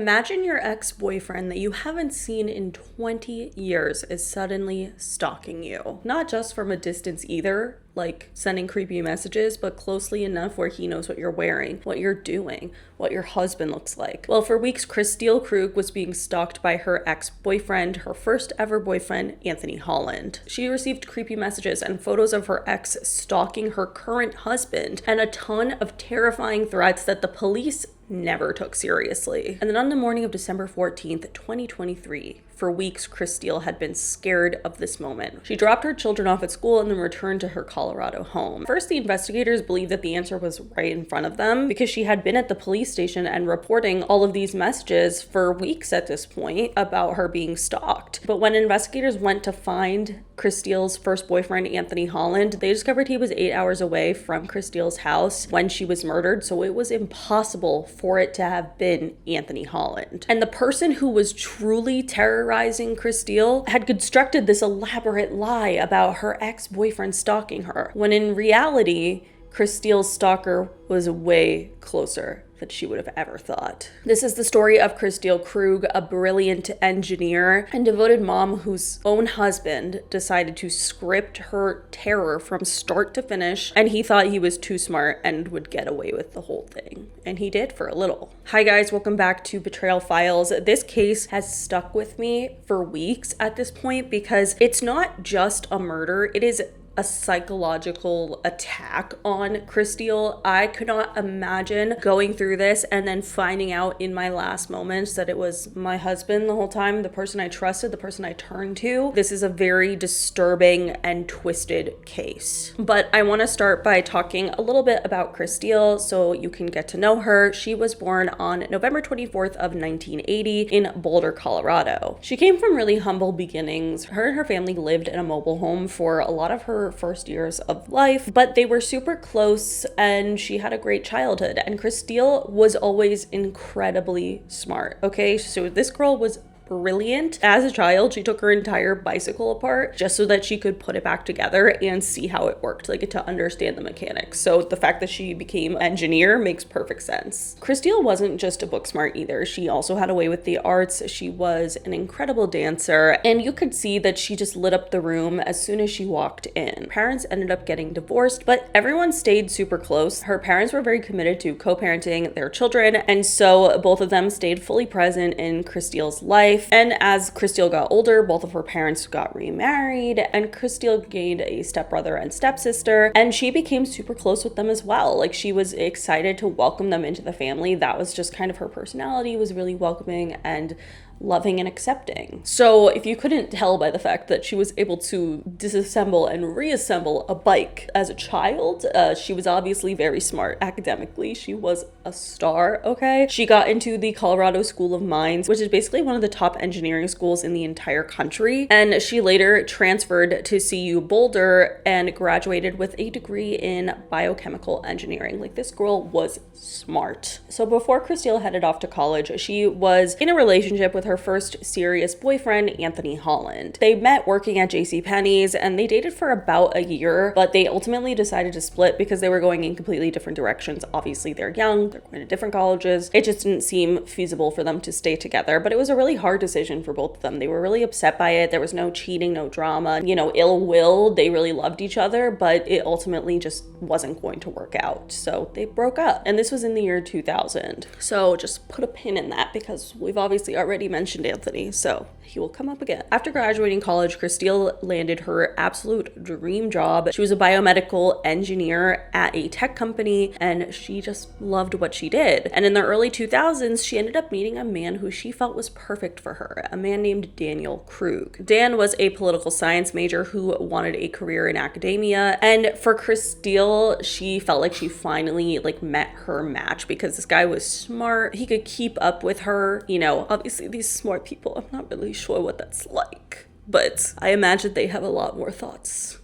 Imagine your ex-boyfriend that you haven't seen in 20 years is suddenly stalking you. Not just from a distance either, like sending creepy messages, but closely enough where he knows what you're wearing, what you're doing, what your husband looks like. Well, for weeks, Kristil Krug was being stalked by her ex-boyfriend, her first ever boyfriend, Anthony Holland. She received creepy messages and photos of her ex stalking her current husband, and a ton of terrifying threats that the police never took seriously. And then on the morning of December 14th, 2023, for weeks, Kristil had been scared of this moment. She dropped her children off at school and then returned to her Colorado home. First, the investigators believed that the answer was right in front of them because she had been at the police station and reporting all of these messages for weeks at this point about her being stalked. But when investigators went to find Kristil's first boyfriend, Anthony Holland, they discovered he was 8 hours away from Kristil's house when she was murdered, so it was impossible for it to have been Anthony Holland. And the person who was truly terrorizing Kristil had constructed this elaborate lie about her ex-boyfriend stalking her, when in reality, Kristil's stalker was way closer than she would have ever thought. This is the story of Kristil Krug, a brilliant engineer and devoted mom whose own husband decided to script her terror from start to finish, and he thought he was too smart and would get away with the whole thing. And he did for a little. Hi guys, welcome back to Betrayal Files. This case has stuck with me for weeks at this point because it's not just a murder, it is a psychological attack on Kristil. I could not imagine going through this and then finding out in my last moments that it was my husband the whole time, the person I trusted, the person I turned to. This is a very disturbing and twisted case. But I want to start by talking a little bit about Kristil so you can get to know her. She was born on November 24th of 1980 in Boulder, Colorado. She came from really humble beginnings. Her and her family lived in a mobile home for a lot of her first years of life, but they were super close and she had a great childhood. And Kristil was always incredibly smart, okay? So this girl was brilliant. As a child, she took her entire bicycle apart just so that she could put it back together and see how it worked, like to understand the mechanics. So the fact that she became an engineer makes perfect sense. Kristil wasn't just a book smart either. She also had a way with the arts. She was an incredible dancer, and you could see that she just lit up the room as soon as she walked in. Her parents ended up getting divorced, but everyone stayed super close. Her parents were very committed to co-parenting their children, and so both of them stayed fully present in Kristil's life. And as Kristil got older, both of her parents got remarried, and Kristil gained a stepbrother and stepsister, and she became super close with them as well. Like, she was excited to welcome them into the family. That was just kind of her personality, was really welcoming and loving and accepting. So if you couldn't tell by the fact that she was able to disassemble and reassemble a bike as a child, she was obviously very smart academically. She was a star, okay? She got into the Colorado School of Mines, which is basically one of the top engineering schools in the entire country. And she later transferred to CU Boulder and graduated with a degree in biochemical engineering. Like, this girl was smart. So before Kristil headed off to college, she was in a relationship with her first serious boyfriend, Anthony Holland. They met working at JCPenney's and they dated for about a year, but they ultimately decided to split because they were going in completely different directions. Obviously, they're young, they're going to different colleges. It just didn't seem feasible for them to stay together, but it was a really hard decision for both of them. They were really upset by it. There was no cheating, no drama, ill will. They really loved each other, but it ultimately just wasn't going to work out. So they broke up. And this was in the year 2000. So just put a pin in that because we've obviously already mentioned Anthony, so he will come up again. After graduating college, Kristil landed her absolute dream job. She was a biomedical engineer at a tech company, and she just loved what she did. And in the early 2000s, she ended up meeting a man who she felt was perfect for her, a man named Daniel Krug. Dan was a political science major who wanted a career in academia, and for Kristil, she felt like she finally met her match because this guy was smart. He could keep up with her. Obviously these smart people, I'm not really sure what that's like, but I imagine they have a lot more thoughts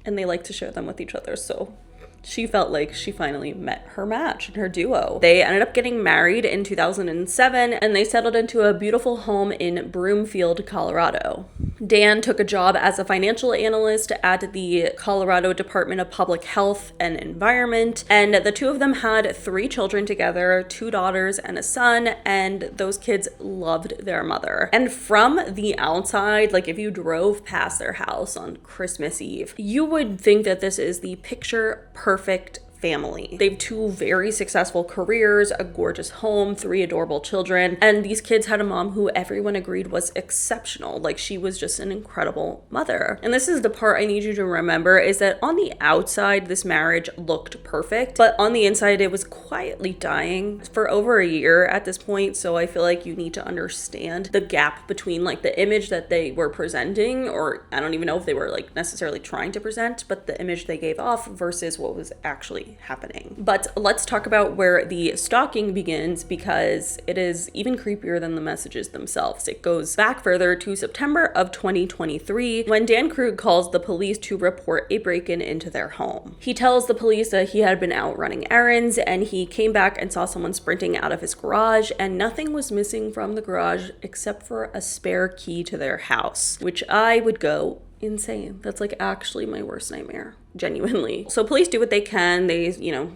and they like to share them with each other. So she felt like she finally met her match and her duo. They ended up getting married in 2007 and they settled into a beautiful home in Broomfield, Colorado. Dan took a job as a financial analyst at the Colorado Department of Public Health and Environment, and the two of them had 3 children together, 2 daughters and a son, and those kids loved their mother. And from the outside, like if you drove past their house on Christmas Eve, you would think that this is the picture perfect family. They have 2 very successful careers, a gorgeous home, 3 adorable children, and these kids had a mom who everyone agreed was exceptional. Like, she was just an incredible mother. And this is the part I need you to remember, is that on the outside, this marriage looked perfect, but on the inside, it was quietly dying for over a year at this point. So I feel like you need to understand the gap between like the image that they were presenting, or I don't even know if they were like necessarily trying to present, but the image they gave off versus what was actually happening. But let's talk about where the stalking begins, because it is even creepier than the messages themselves. It goes back further to September of 2023 when Dan Krug calls the police to report a break-in into their home. He tells the police that he had been out running errands and he came back and saw someone sprinting out of his garage, and nothing was missing from the garage except for a spare key to their house, which I would go insane. That's like actually my worst nightmare, genuinely. So police do what they can. They,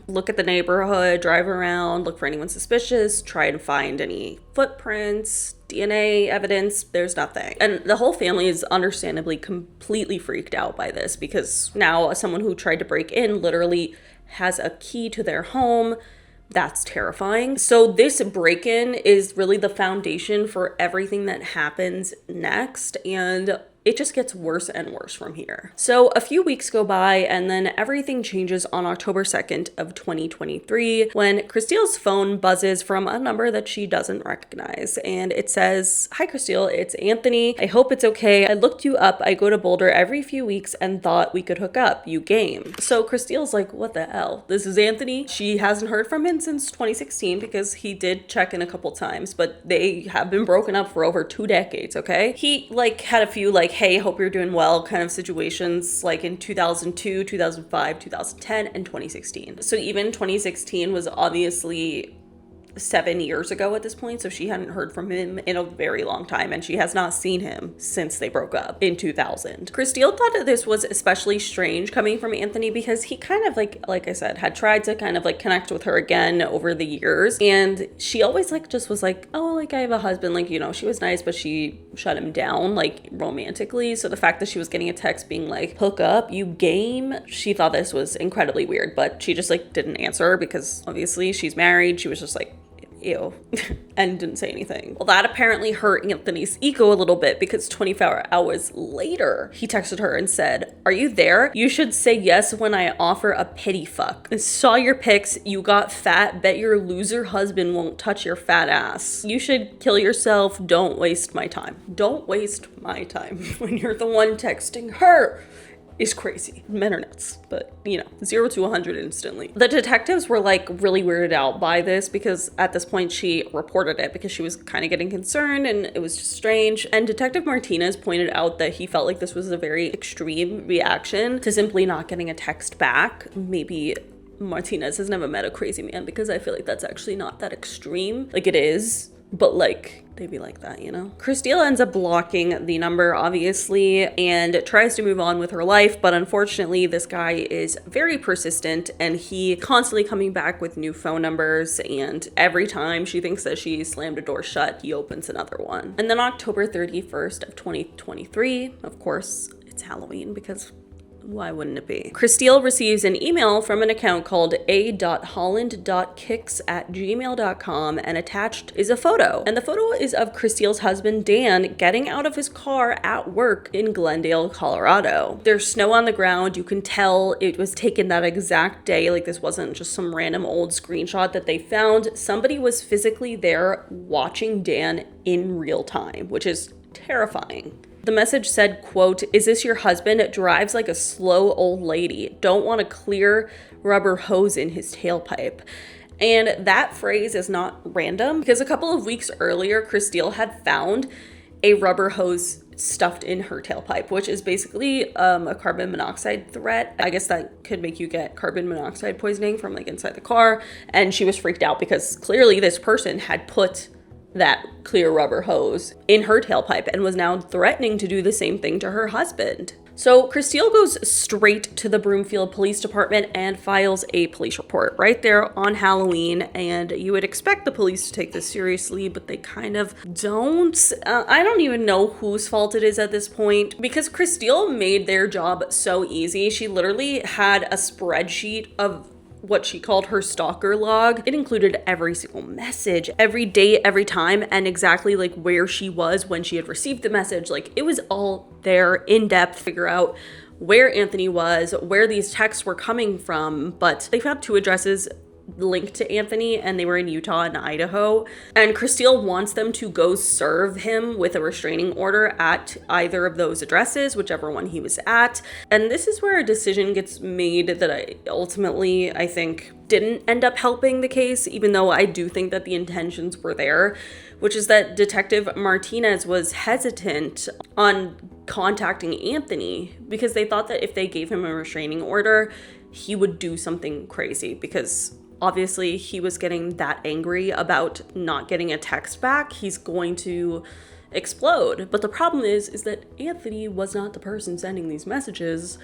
look at the neighborhood, drive around, look for anyone suspicious, try to find any footprints, DNA evidence. There's nothing. And the whole family is understandably completely freaked out by this, because now someone who tried to break in literally has a key to their home. That's terrifying. So this break-in is really the foundation for everything that happens next, and it just gets worse and worse from here. So a few weeks go by, and then everything changes on October 2nd of 2023 when Kristil's phone buzzes from a number that she doesn't recognize. And it says, "Hi Kristil, it's Anthony. I hope it's okay. I looked you up. I go to Boulder every few weeks and thought we could hook up. You game." So Kristil's like, what the hell? This is Anthony. She hasn't heard from him since 2016 because he did check in a couple times, but they have been broken up for over 2 decades, okay? He had a few hey, hope you're doing well kind of situations like in 2002, 2005, 2010, and 2016. So even 2016 was obviously 7 years ago at this point, so she hadn't heard from him in a very long time, and she has not seen him since they broke up in 2000. Kristil thought that this was especially strange coming from Anthony because he kind of like I said, had tried to kind of connect with her again over the years, and she always just was oh, I have a husband, she was nice, but she shut him down romantically. So the fact that she was getting a text being hook up, you game, she thought this was incredibly weird, but she just didn't answer because obviously she's married. She was just ew, and didn't say anything. Well, that apparently hurt Anthony's ego a little bit because 24 hours later, he texted her and said, "Are you there? You should say yes when I offer a pity fuck. I saw your pics. You got fat. Bet your loser husband won't touch your fat ass. You should kill yourself. Don't waste my time." Don't waste my time when you're the one texting her. Is crazy. Men are nuts, but 0 to 100 instantly. The detectives were really weirded out by this because at this point she reported it because she was kind of getting concerned and it was just strange. And Detective Martinez pointed out that he felt like this was a very extreme reaction to simply not getting a text back. Maybe Martinez has never met a crazy man because I feel like that's actually not that extreme. It is, but they'd be like that, Kristil ends up blocking the number, obviously, and tries to move on with her life, but unfortunately, this guy is very persistent, and he constantly coming back with new phone numbers, and every time she thinks that she slammed a door shut, he opens another one. And then October 31st of 2023, of course, it's Halloween because why wouldn't it be? Kristil receives an email from an account called a.holland.kicks@gmail.com, and attached is a photo. And the photo is of Kristil's husband, Dan, getting out of his car at work in Glendale, Colorado. There's snow on the ground. You can tell it was taken that exact day. This wasn't just some random old screenshot that they found. Somebody was physically there watching Dan in real time, which is terrifying. The message said, quote, "Is this your husband? Drives like a slow old lady. Don't want a clear rubber hose in his tailpipe." And that phrase is not random because a couple of weeks earlier, Kristil had found a rubber hose stuffed in her tailpipe, which is basically a carbon monoxide threat. I guess that could make you get carbon monoxide poisoning from inside the car. And she was freaked out because clearly this person had put that clear rubber hose in her tailpipe and was now threatening to do the same thing to her husband. So Kristil goes straight to the Broomfield Police Department and files a police report right there on Halloween. And you would expect the police to take this seriously, but they kind of don't. I don't even know whose fault it is at this point, because Kristil made their job so easy. She literally had a spreadsheet of what she called her stalker log. It included every single message, every date, every time, and exactly like where she was when she had received the message. Like, it was all there in depth, figure out where Anthony was, where these texts were coming from. But they found 2 addresses linked to Anthony, and they were in Utah and Idaho. And Kristil wants them to go serve him with a restraining order at either of those addresses, whichever one he was at. And this is where a decision gets made that I think didn't end up helping the case, even though I do think that the intentions were there, which is that Detective Martinez was hesitant on contacting Anthony because they thought that if they gave him a restraining order, he would do something crazy, because obviously he was getting that angry about not getting a text back. He's going to explode. But the problem is that Anthony was not the person sending these messages.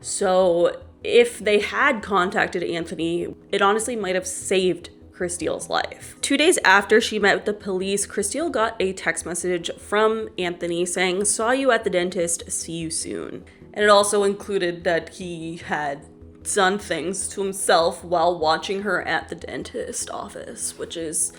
So if they had contacted Anthony, it honestly might have saved Kristil's life. 2 days after she met with the police, Kristil got a text message from Anthony saying, "Saw you at the dentist, see you soon." And it also included that he had done things to himself while watching her at the dentist office, which is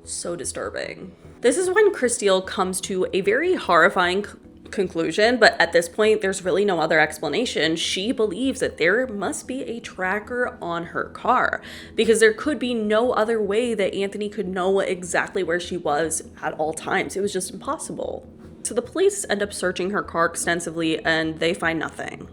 so disturbing. This is when Kristil comes to a very horrifying conclusion, but at this point, there's really no other explanation. She believes that there must be a tracker on her car, because there could be no other way that Anthony could know exactly where she was at all times. It was just impossible. So the police end up searching her car extensively, and they find nothing.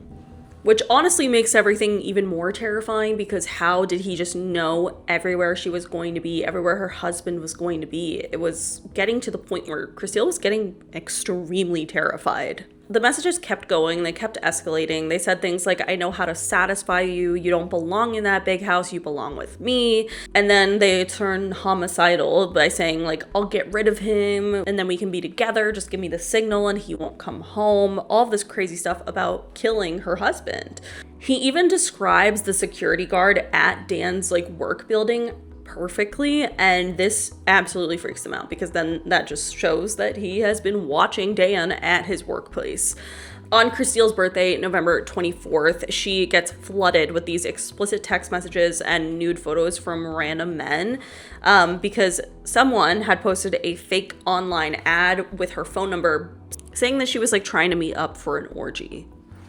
Which honestly makes everything even more terrifying, because how did he just know everywhere she was going to be, everywhere her husband was going to be? It was getting to the point where Kristil was getting extremely terrified. The messages kept going, they kept escalating. They said things like, "I know how to satisfy you. You don't belong in that big house. You belong with me." And then they turn homicidal by saying, like, "I'll get rid of him and then we can be together. Just give me the signal and he won't come home." All this crazy stuff about killing her husband. He even describes the security guard at Dan's work building perfectly, and this absolutely freaks him out, because then that just shows that he has been watching Dan at his workplace. On Kristil's birthday, November 24th, she gets flooded with these explicit text messages and nude photos from random men, because someone had posted a fake online ad with her phone number saying that she was trying to meet up for an orgy.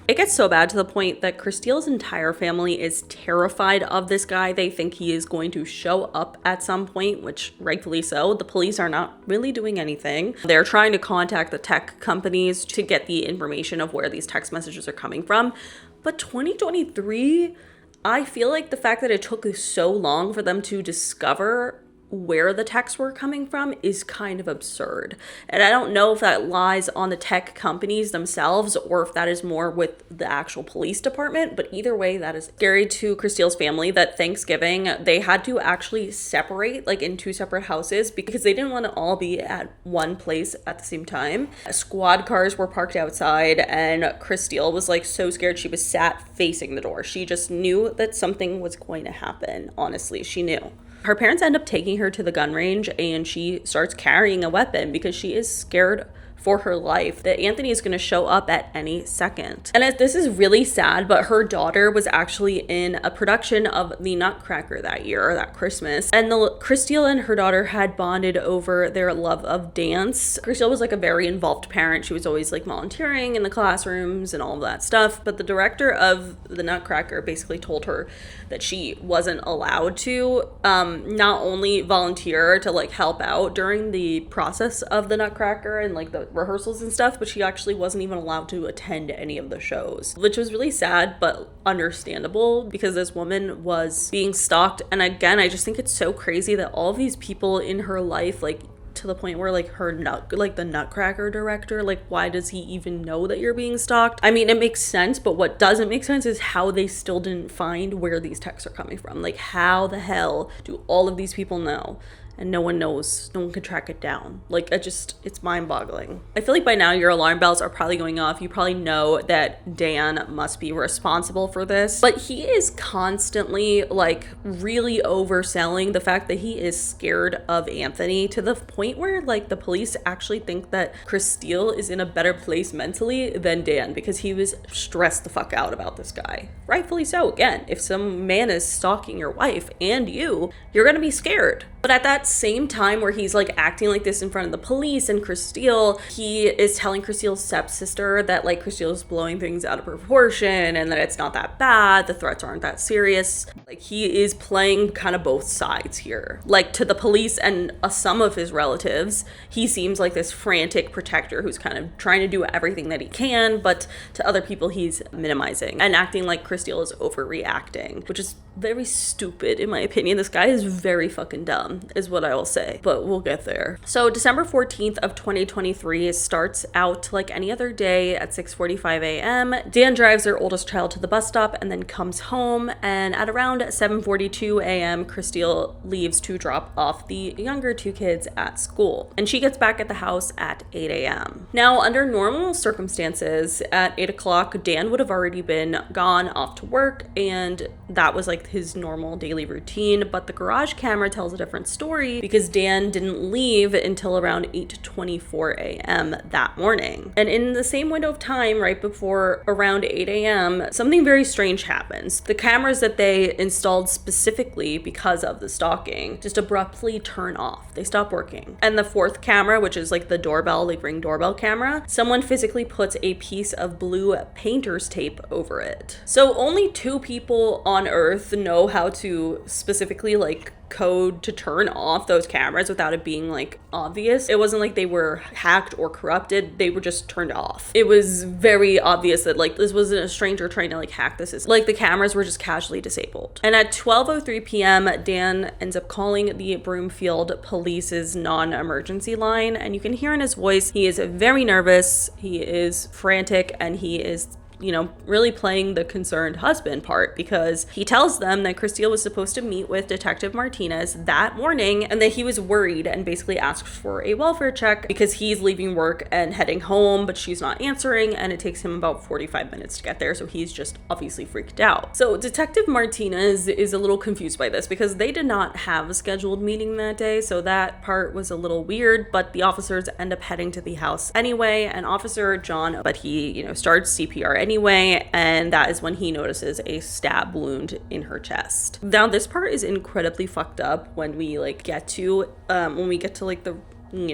It gets so bad to the point that Kristil's entire family is terrified of this guy. They think he is going to show up at some point, which rightfully so. The police are not really doing anything. They're trying to contact the tech companies to get the information of where these text messages are coming from. But 2023, I feel like the fact that it took so long for them to discover where the texts were coming from is kind of absurd. And I don't know if that lies on the tech companies themselves or if that is more with the actual police department, but either way, that is scary to Kristil's family. That Thanksgiving, they had to actually separate in 2 separate houses because they didn't want to all be at one place at the same time. Squad cars were parked outside, and Kristil was so scared she was sat facing the door. She just knew that something was going to happen. Honestly, she knew. Her parents end up taking her to the gun range, and she starts carrying a weapon because she is scared for her life that Anthony is going to show up at any second. And this is really sad, but her daughter was actually in a production of The Nutcracker that year, or that Christmas. And Kristil and her daughter had bonded over their love of dance. Kristil was a very involved parent. She was always volunteering in the classrooms and all of that stuff. But the director of The Nutcracker basically told her that she wasn't allowed to not only volunteer to help out during the process of The Nutcracker and the rehearsals and stuff, but she actually wasn't even allowed to attend any of the shows, which was really sad but understandable because this woman was being stalked. And again, I just think it's so crazy that all of these people in her life, to the point where the Nutcracker director, why does he even know that you're being stalked? I mean, it makes sense, but what doesn't make sense is how they still didn't find where these texts are coming from. How the hell do all of these people know and no one knows, no one can track it down. Like, it's mind-boggling. I feel like by now your alarm bells are probably going off. You probably know that Dan must be responsible for this, but he is constantly like really overselling the fact that he is scared of Anthony, to the point where like the police actually think that Kristil is in a better place mentally than Dan, because he was stressed the fuck out about this guy. Rightfully so. Again, if some man is stalking your wife and you're gonna be scared. But at that same time where he's like acting like this in front of the police and Kristil, he is telling Kristil's stepsister that like Kristil is blowing things out of proportion and that it's not that bad, the threats aren't that serious. Like, he is playing kind of both sides here. Like, to the police and some of his relatives, he seems like this frantic protector who's kind of trying to do everything that he can, but to other people he's minimizing and acting like Kristil is overreacting, which is very stupid in my opinion. This guy is very fucking dumb, is what I will say, but we'll get there. So December 14th of 2023 starts out like any other day at 6:45 a.m. Dan drives their oldest child to the bus stop and then comes home, and at around 7:42 a.m. Kristil leaves to drop off the younger two kids at school, and she gets back at the house at 8 a.m. Now, under normal circumstances, at 8 o'clock, Dan would have already been gone off to work, and that was like his normal daily routine, but the garage camera tells a different story because Dan didn't leave until around 8:24 a.m. that morning. And in the same window of time, right before around 8 a.m., something very strange happens. The cameras that they installed specifically because of the stalking just abruptly turn off. They stop working. And the fourth camera, which is like the doorbell, like Ring doorbell camera, someone physically puts a piece of blue painter's tape over it. So only two people on Earth know how to specifically like code to turn off those cameras without it being like obvious. It wasn't like they were hacked or corrupted, they were just turned off. It was very obvious that like this wasn't a stranger trying to like hack the system. Like, the cameras were just casually disabled. And at 12:03 p.m. Dan ends up calling the Broomfield Police's non-emergency line, and you can hear in his voice he is very nervous, he is frantic, and he is really playing the concerned husband part, because he tells them that Kristil was supposed to meet with Detective Martinez that morning and that he was worried and basically asked for a welfare check because he's leaving work and heading home, but she's not answering, and it takes him about 45 minutes to get there, so he's just obviously freaked out. So Detective Martinez is a little confused by this because they did not have a scheduled meeting that day, so that part was a little weird, but the officers end up heading to the house anyway, and Officer John, but he, starts CPR anyway, and that is when he notices a stab wound in her chest. Now, this part is incredibly fucked up when we get to the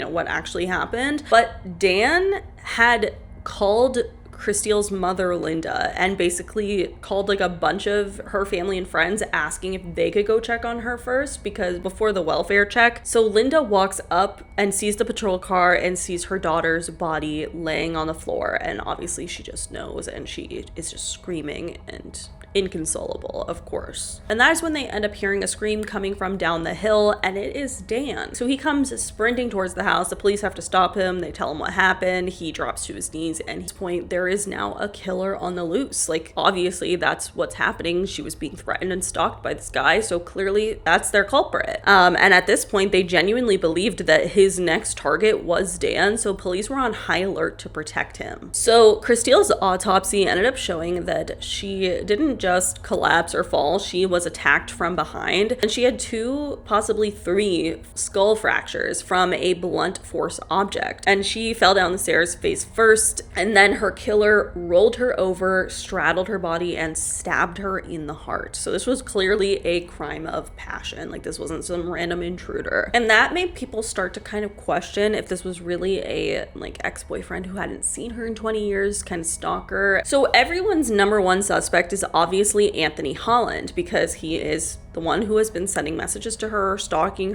what actually happened. But Dan had called Kristil's mother, Linda, and basically called a bunch of her family and friends asking if they could go check on her first, because before the welfare check. So Linda walks up and sees the patrol car and sees her daughter's body laying on the floor, and obviously she just knows, and she is just screaming and inconsolable, of course. And that is when they end up hearing a scream coming from down the hill, and it is Dan. So he comes sprinting towards the house. The police have to stop him. They tell him what happened. He drops to his knees, and at this point, there is now a killer on the loose. Obviously, that's what's happening. She was being threatened and stalked by this guy, so clearly that's their culprit. And at this point, they genuinely believed that his next target was Dan, so police were on high alert to protect him. So Kristil's autopsy ended up showing that she didn't just collapse or fall, she was attacked from behind, and she had 2, possibly 3 skull fractures from a blunt force object, and she fell down the stairs face first, and then her killer rolled her over, straddled her body, and stabbed her in the heart. So this was clearly a crime of passion. This wasn't some random intruder, and that made people start to kind of question if this was really a ex-boyfriend who hadn't seen her in 20 years, kind of stalker. So everyone's number one suspect is obviously Anthony Holland, because he is the one who has been sending messages to her, stalking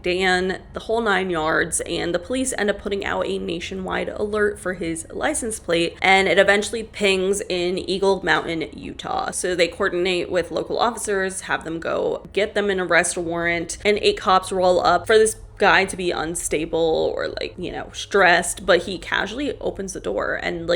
Dan, the whole 9 yards, and the police end up putting out a nationwide alert for his license plate, and it eventually pings in Eagle Mountain, Utah. So they coordinate with local officers, have them go get them an arrest warrant, and 8 cops roll up for this guy to be unstable or stressed, but he casually opens the door and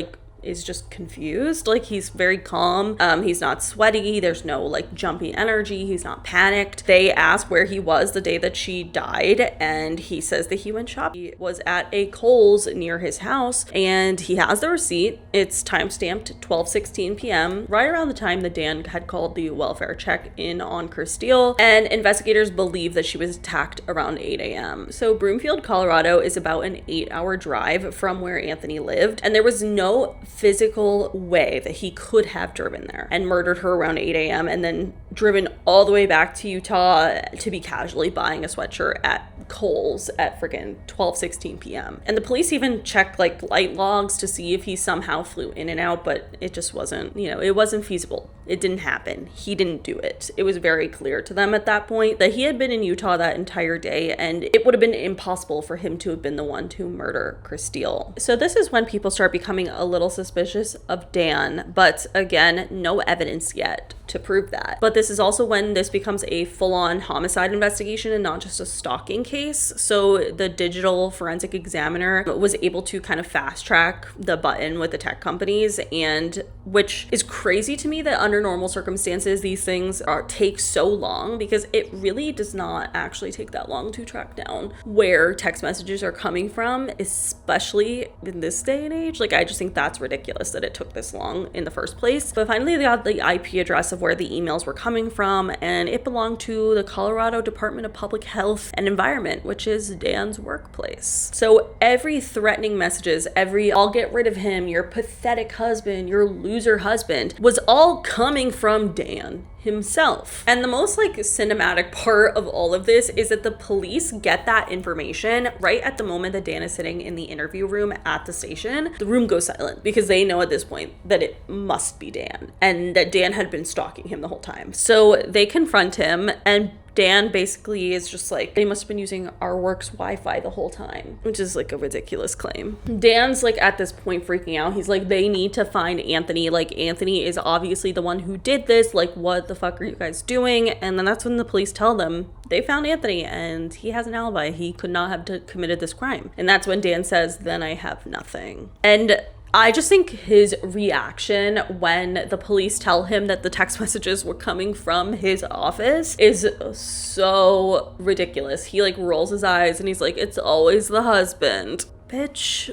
is just confused. Like, he's very calm. He's not sweaty. There's no like jumpy energy. He's not panicked. They ask where he was the day that she died, and he says that he went shopping. He was at a Kohl's near his house, and he has the receipt. It's timestamped 12:16 p.m., right around the time that Dan had called the welfare check in on Kristil, and investigators believe that she was attacked around 8 a.m. So Broomfield, Colorado is about an 8-hour drive from where Anthony lived, and there was no physical way that he could have driven there and murdered her around 8 a.m. and then driven all the way back to Utah to be casually buying a sweatshirt at Kohl's at friggin' 12:16 p.m. And the police even checked like light logs to see if he somehow flew in and out, but it just wasn't, it wasn't feasible. It didn't happen. He didn't do it. It was very clear to them at that point that he had been in Utah that entire day, and it would have been impossible for him to have been the one to murder Kristil. So this is when people start becoming a little suspicious of Dan, but again, no evidence yet to prove that. But this is also when this becomes a full-on homicide investigation and not just a stalking case. So the digital forensic examiner was able to kind of fast track the button with the tech companies, and which is crazy to me that under normal circumstances these things take so long, because it really does not actually take that long to track down where text messages are coming from, especially in this day and age. Like, I just think that's ridiculous that it took this long in the first place. But finally they got the IP address of where the emails were coming from, and it belonged to the Colorado Department of Public Health and Environment, which is Dan's workplace. So every threatening messages, every "I'll get rid of him," "your pathetic husband," "your loser husband," was all coming from Dan himself. And the most like cinematic part of all of this is that the police get that information right at the moment that Dan is sitting in the interview room at the station. The room goes silent because they know at this point that it must be Dan, and that Dan had been stalking him the whole time. So they confront him, and Dan basically is just like, they must have been using our work's Wi-Fi the whole time, which is like a ridiculous claim. Dan's like at this point freaking out. He's like, they need to find Anthony. Like, Anthony is obviously the one who did this. Like, what the fuck are you guys doing? And then that's when the police tell them they found Anthony and he has an alibi. He could not have committed this crime. And that's when Dan says, then I have nothing. And I just think his reaction when the police tell him that the text messages were coming from his office is so ridiculous. He like rolls his eyes and he's like, it's always the husband. Bitch,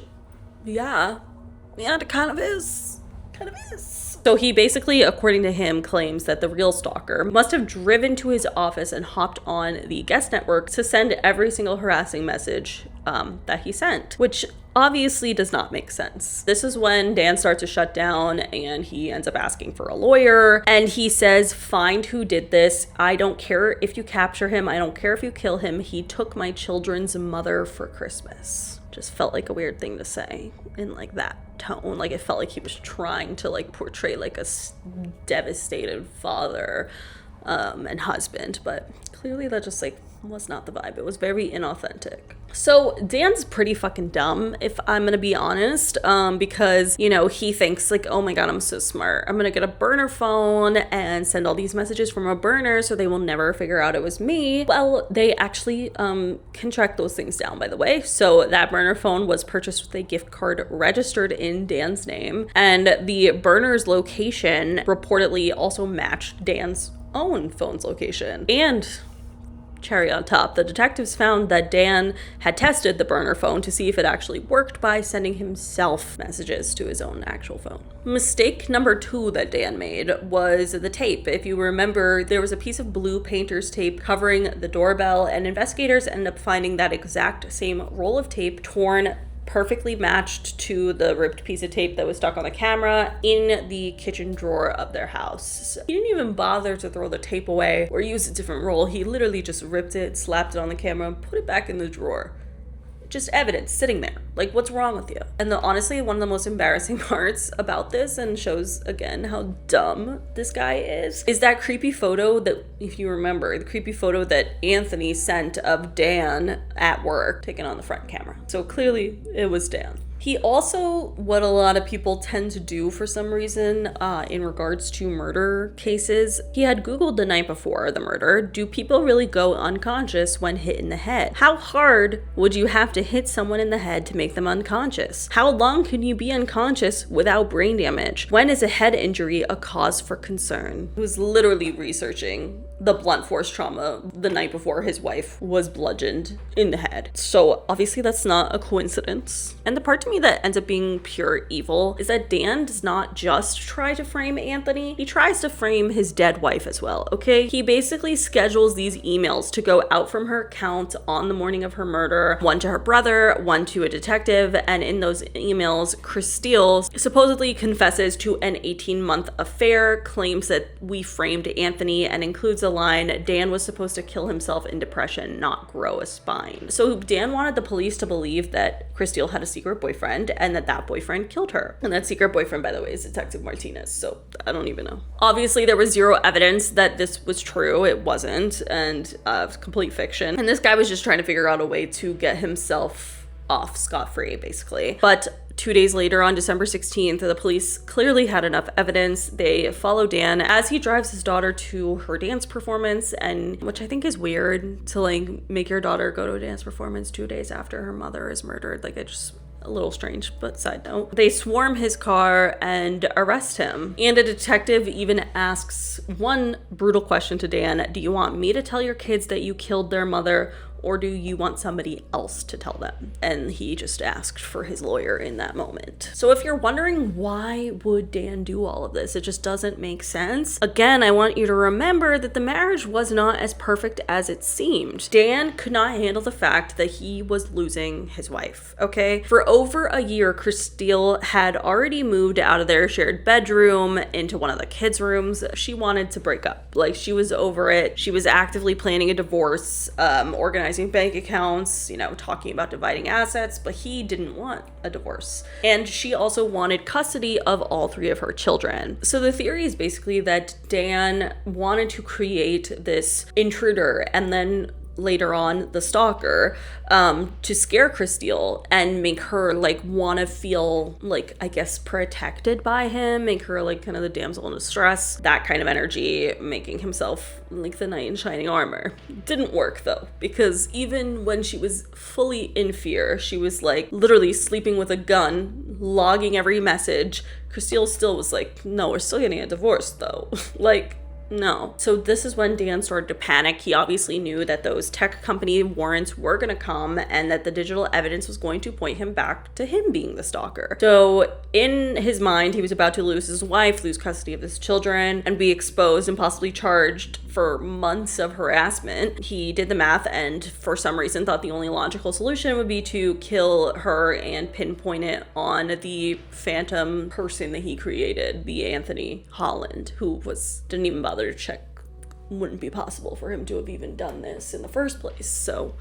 yeah, it kind of is. So he basically, according to him, claims that the real stalker must have driven to his office and hopped on the guest network to send every single harassing message that he sent, which obviously does not make sense. This is when Dan starts to shut down and he ends up asking for a lawyer, and he says, find who did this. I don't care if you capture him. I don't care if you kill him. He took my children's mother for Christmas. Just felt like a weird thing to say in like that tone. Like, it felt like he was trying to like portray like a devastated father and husband, but clearly that just like was not the vibe. It was very inauthentic. So Dan's pretty fucking dumb, if I'm gonna be honest, because, he thinks like, oh my god, I'm so smart. I'm gonna get a burner phone and send all these messages from a burner so they will never figure out it was me. Well, they actually can track those things down, by the way. So that burner phone was purchased with a gift card registered in Dan's name, and the burner's location reportedly also matched Dan's own phone's location. And cherry on top, the detectives found that Dan had tested the burner phone to see if it actually worked by sending himself messages to his own actual phone. Mistake number 2 that Dan made was the tape. If you remember, there was a piece of blue painter's tape covering the doorbell, and investigators ended up finding that exact same roll of tape torn perfectly matched to the ripped piece of tape that was stuck on the camera in the kitchen drawer of their house. He didn't even bother to throw the tape away or use a different roll. He literally just ripped it, slapped it on the camera, and put it back in the drawer. Just evidence sitting there. Like, what's wrong with you? And honestly, one of the most embarrassing parts about this, and shows again how dumb this guy is that creepy photo that, if you remember, the creepy photo that Anthony sent of Dan at work taken on the front camera. So clearly it was Dan. He also, what a lot of people tend to do for some reason in regards to murder cases, he had Googled the night before the murder, do people really go unconscious when hit in the head? How hard would you have to hit someone in the head to make them unconscious? How long can you be unconscious without brain damage? When is a head injury a cause for concern? He was literally researching the blunt force trauma the night before his wife was bludgeoned in the head. So obviously that's not a coincidence. And the part to me that ends up being pure evil is that Dan does not just try to frame Anthony, he tries to frame his dead wife as well, okay? He basically schedules these emails to go out from her account on the morning of her murder, one to her brother, one to a detective, and in those emails, Kristil supposedly confesses to an 18-month affair, claims that we framed Anthony, and includes a line, Dan was supposed to kill himself in depression, not grow a spine. So Dan wanted the police to believe that Kristil had a secret boyfriend and that boyfriend killed her. And that secret boyfriend, by the way, is Detective Martinez, so I don't even know. Obviously, there was zero evidence that this was true. It wasn't, and complete fiction. And this guy was just trying to figure out a way to get himself off scot-free, basically. But 2 days later, on December 16th, the police clearly had enough evidence. They follow Dan as he drives his daughter to her dance performance, and which I think is weird to like make your daughter go to a dance performance 2 days after her mother is murdered. Like, it just a little strange, but side note. They swarm his car and arrest him. And a detective even asks one brutal question to Dan. Do you want me to tell your kids that you killed their mother, or do you want somebody else to tell them? And he just asked for his lawyer in that moment. So if you're wondering why would Dan do all of this, it just doesn't make sense. Again, I want you to remember that the marriage was not as perfect as it seemed. Dan could not handle the fact that he was losing his wife, okay? For over a year, Kristil had already moved out of their shared bedroom into one of the kids' rooms. She wanted to break up. Like, she was over it. She was actively planning a divorce, organizing bank accounts, talking about dividing assets, but he didn't want a divorce. And she also wanted custody of all three of her children. So the theory is basically that Dan wanted to create this intruder and then later on the stalker to scare Kristil and make her like want to feel like, I guess, protected by him, make her like kind of the damsel in distress, that kind of energy, making himself like the knight in shining armor. Didn't work though, because even when she was fully in fear, she was like literally sleeping with a gun, logging every message. Kristil still was like, no, we're still getting a divorce though. Like, no. So this is when Dan started to panic. He obviously knew that those tech company warrants were going to come and that the digital evidence was going to point him back to him being the stalker. So in his mind, he was about to lose his wife, lose custody of his children, and be exposed and possibly charged for months of harassment. He did the math and for some reason thought the only logical solution would be to kill her and pinpoint it on the phantom person that he created, the Anthony Holland, who didn't even bother to check. Wouldn't be possible for him to have even done this in the first place. So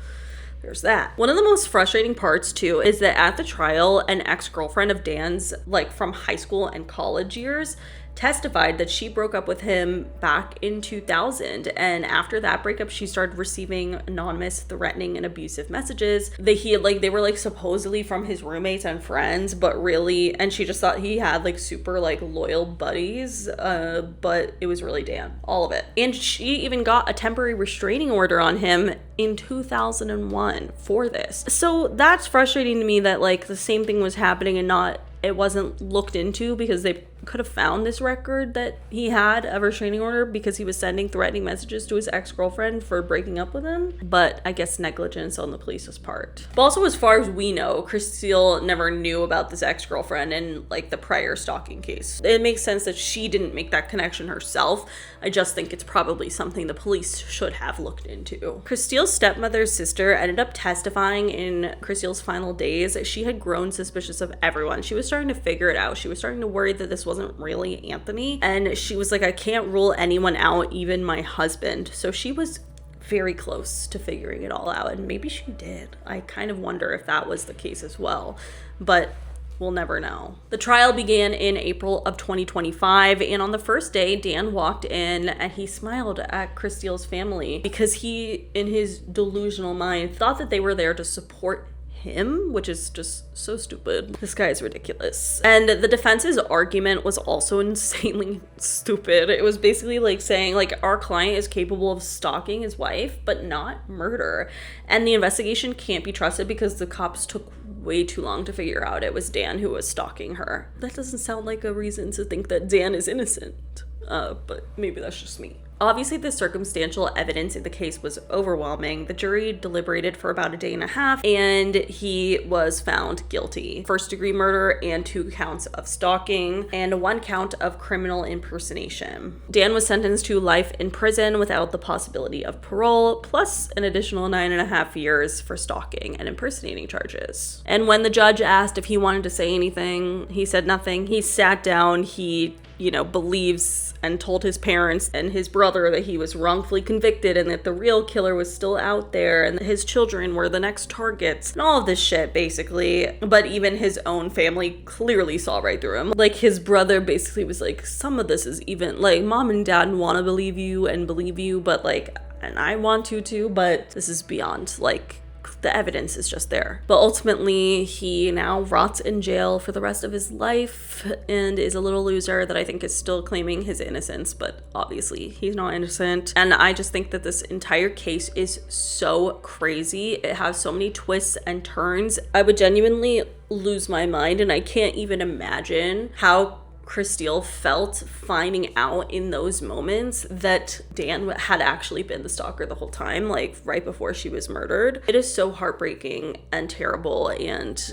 there's that. One of the most frustrating parts too is that at the trial, an ex-girlfriend of Dan's, like from high school and college years, testified that she broke up with him back in 2000, and after that breakup she started receiving anonymous threatening and abusive messages that they were like supposedly from his roommates and friends, but really, and she just thought he had like super like loyal buddies, but it was really Dan, all of it. And she even got a temporary restraining order on him in 2001 for this. So that's frustrating to me that like the same thing was happening and it wasn't looked into, because they could have found this record that he had a restraining order because he was sending threatening messages to his ex-girlfriend for breaking up with him. But I guess negligence on the police's part. But also, as far as we know, Kristil never knew about this ex-girlfriend and like the prior stalking case. It makes sense that she didn't make that connection herself. I just think it's probably something the police should have looked into. Kristil's stepmother's sister ended up testifying in Kristil's final days. She had grown suspicious of everyone. She was starting to figure it out. She was starting to worry that this wasn't really Anthony. And she was like, I can't rule anyone out, even my husband. So she was very close to figuring it all out. And maybe she did. I kind of wonder if that was the case as well. But we'll never know. The trial began in April of 2025, and on the first day, Dan walked in and he smiled at Kristil's family because he, in his delusional mind, thought that they were there to support him, which is just so stupid. This guy is ridiculous. And the defense's argument was also insanely stupid. It was basically like saying like our client is capable of stalking his wife, but not murder. And the investigation can't be trusted because the cops took way too long to figure out it was Dan who was stalking her. That doesn't sound like a reason to think that Dan is innocent. But maybe that's just me. Obviously, the circumstantial evidence in the case was overwhelming. The jury deliberated for about a day and a half, and he was found guilty. 1st-degree murder and 2 counts of stalking, and 1 count of criminal impersonation. Dan was sentenced to life in prison without the possibility of parole, plus an additional 9.5 years for stalking and impersonating charges. And when the judge asked if he wanted to say anything, he said nothing. He sat down, he believes and told his parents and his brother that he was wrongfully convicted and that the real killer was still out there and that his children were the next targets and all of this shit, basically. But even his own family clearly saw right through him. Like, his brother basically was like, some of this is even, like, mom and dad want to believe you, but, like, and I want to too, but this is beyond, like, the evidence is just there. But ultimately, he now rots in jail for the rest of his life and is a little loser that I think is still claiming his innocence, but obviously he's not innocent. And I just think that this entire case is so crazy. It has so many twists and turns. I would genuinely lose my mind, and I can't even imagine how Kristil felt finding out in those moments that Dan had actually been the stalker the whole time, like right before she was murdered. It is so heartbreaking and terrible, and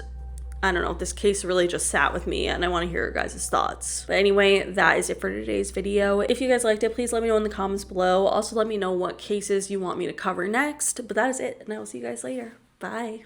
I don't know, this case really just sat with me, and I want to hear your guys' thoughts. But anyway, that is it for today's video. If you guys liked it, please let me know in the comments below. Also, let me know what cases you want me to cover next. But that is it, and I will see you guys later. Bye.